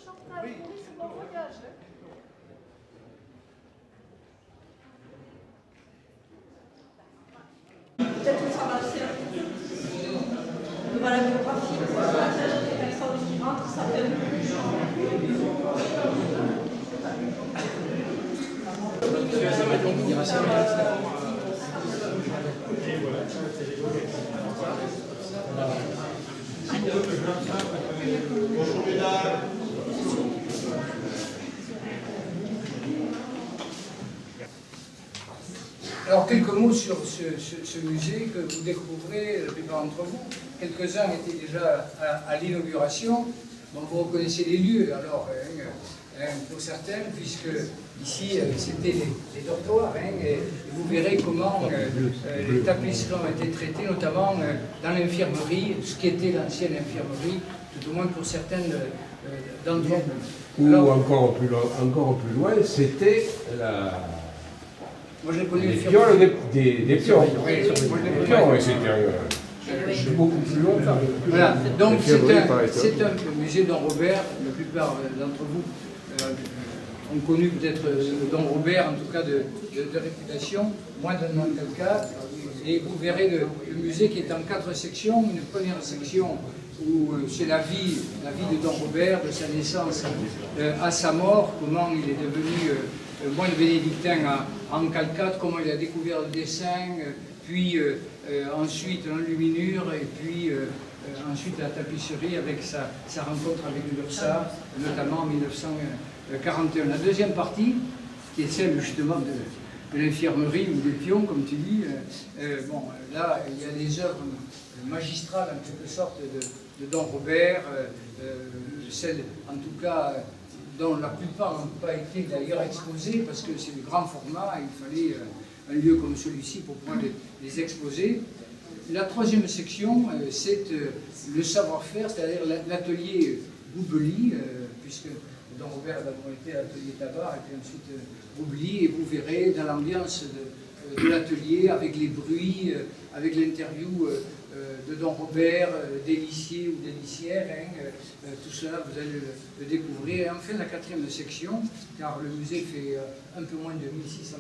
Chantal, oui, c'est mon voyage. Peut-être que ça va faire devant la biographie, les personnes qui rentrent, ça fait un peu plus. Bonjour mesdames. Alors, quelques mots sur ce musée que vous découvrez, la plupart d'entre vous. Quelques-uns étaient déjà à l'inauguration, donc vous reconnaissez les lieux, alors, pour certains, puisque ici, c'était les dortoirs, et vous verrez comment les tapisseries ont été traitées, notamment dans l'infirmerie, ce qui était l'ancienne infirmerie, tout au moins pour certaines d'entre vous. Ou encore plus loin, c'était la... Moi, je l'ai connu les pioles des pions. Oui, Les pions, et c'était beaucoup plus loin. Voilà, donc c'est un musée Don Robert. La plupart d'entre vous ont connu peut-être Don Robert, en tout cas de réputation, moins d'un cas. Et vous verrez le musée qui est en 4 sections. Une première section où c'est la vie de Don Robert, de sa naissance à sa mort, comment il est devenu moine bénédictin en Calcate, comment il a découvert le dessin, puis ensuite l'enluminure, et puis ensuite la tapisserie avec sa rencontre avec l'URSA, notamment en 1941. La deuxième partie, qui est celle justement de l'infirmerie ou des pions, comme tu dis, bon, là il y a des œuvres magistrales en quelque sorte de Don Robert, celles en tout cas dont la plupart n'ont pas été d'ailleurs exposées, parce que c'est de grand format, il fallait un lieu comme celui-ci pour pouvoir les exposer. La troisième section, c'est le savoir-faire, c'est-à-dire l'atelier Goubely, puisque Don Robert a d'abord été à l'atelier Tabar, et puis ensuite Goubely, et vous verrez dans l'ambiance de l'atelier, avec les bruits, avec l'interview de Don Robert, d'élicier ou d'élicière, tout cela vous allez le découvrir. Et enfin la quatrième section, car le musée fait un peu moins de 1600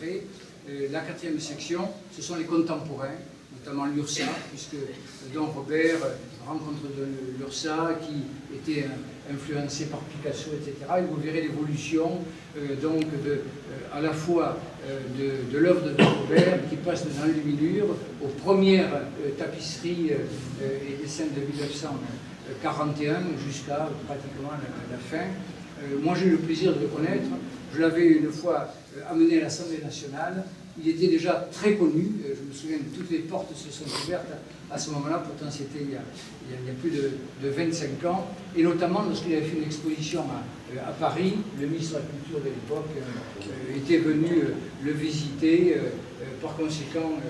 m², la quatrième section, ce sont les contemporains, notamment l'URSA, puisque Don Robert rencontre l'URSA qui était influencé par Picasso, etc. Et vous verrez l'évolution donc à la fois de l'œuvre de Don Robert qui passe de l'enluminure aux premières tapisseries et dessins de 1941 jusqu'à pratiquement la fin. Moi j'ai eu le plaisir de le connaître. Je l'avais une fois amené à l'Assemblée nationale. Il était déjà très connu, je me souviens que toutes les portes se sont ouvertes à ce moment-là, pourtant c'était il y a plus de 25 ans, et notamment lorsqu'il avait fait une exposition à Paris, le ministre de la Culture de l'époque était venu le visiter, par conséquent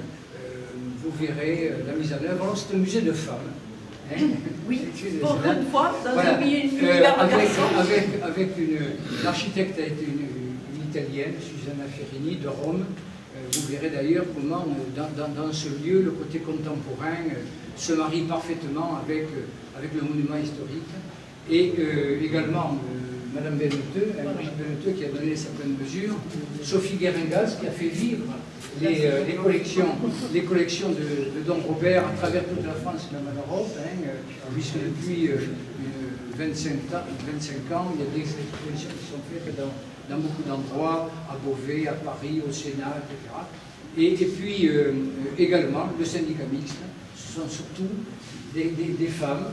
vous verrez la mise en œuvre. Alors c'est un musée de femmes. Hein. Oui, pour une fois, dans voilà. un univers de garçons. Avec l'architecte a été une Italienne, Susanna Ferrini, de Rome. Vous verrez d'ailleurs comment, dans ce lieu, le côté contemporain se marie parfaitement avec le monument historique. Et également, Madame Benneteux, Brigitte Benneteux, qui a donné certaines mesures, Sophie Guéringas, qui a fait vivre les collections de Don Robert à travers toute la France et même en Europe, puisque depuis 25 ans, il y a des expositions qui sont faites dans beaucoup d'endroits, à Beauvais, à Paris, au Sénat, etc. Et puis également le syndicat mixte, ce sont surtout des femmes,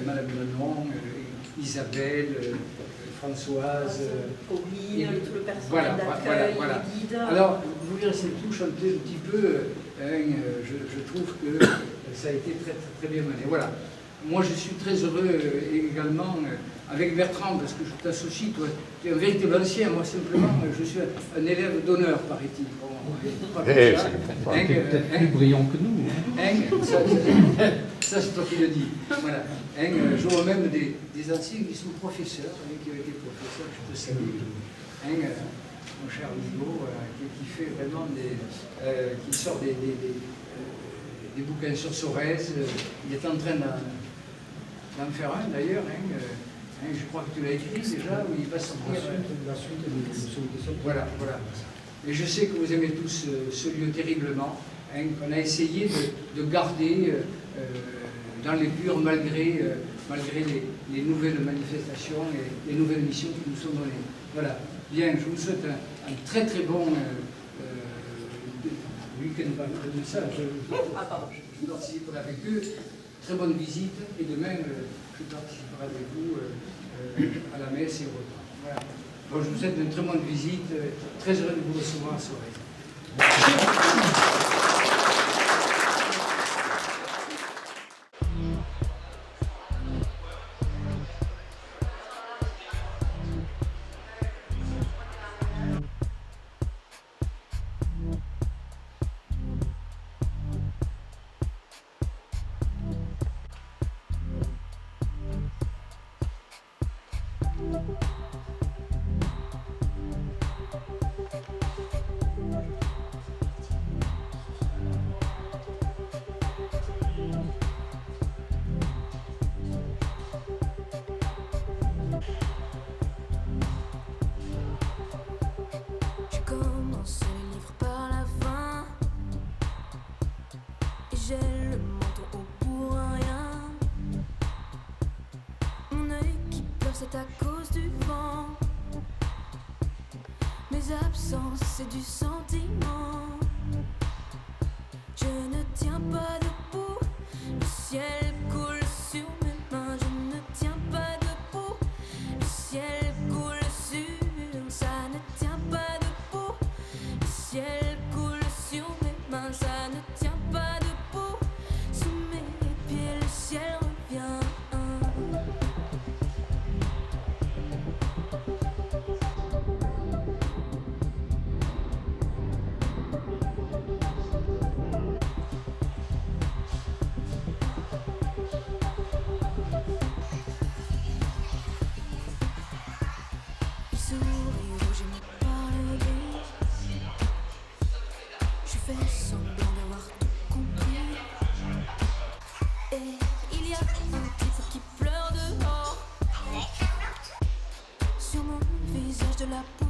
Madame Lenon, Isabelle, Françoise, oui, tout le personnel d'accueil, les guides. Alors, vous verrez, c'est tout chanté un petit peu, je trouve que ça a été très, très bien mené. Voilà. Moi, je suis très heureux également avec Bertrand, parce que je t'associe, toi, tu es un véritable ancien, moi simplement, je suis un élève d'honneur, paraît-il. Peut-être plus brillant que nous. Ça, c'est toi qui le dis. Voilà. Je vois même des anciens qui sont professeurs, qui ont été professeurs, je te salue. Mon cher Hugo, qui fait vraiment qui sort des bouquins sur Sorès. Il est en train d'en faire un d'ailleurs. Je crois que tu l'as écrit déjà, ou il va sortir. La suite de Voilà, voilà. Et je sais que vous aimez tous ce lieu terriblement, hein, qu'on a essayé de garder dans les purs malgré les nouvelles manifestations et les nouvelles missions qui nous sont données. Voilà. Bien, je vous souhaite un très très bon week-end de ça. Je participerai avec eux. Très bonne visite et demain je participerai avec vous à la messe et au repas. Voilà. Donc, je vous souhaite une très bonne visite, très heureux de vous recevoir en soirée. J'ai le menton haut pour rien. Mon œil qui pleure, c'est à cause du vent. Mes absences, c'est du sentiment. Je ne tiens pas debout. Le ciel coule sur mes mains. Je ne tiens pas debout. Le ciel coule sur. Ça ne tient pas debout. Le ciel coule sur mes mains. Ça ne tient pas debout. Sous mes pieds, le ciel revient. Il sourit rouge et me parle gris. Je fais semblant d'avoir tout compris. Et il y a un type qui pleure dehors. Sur mon visage de la peau.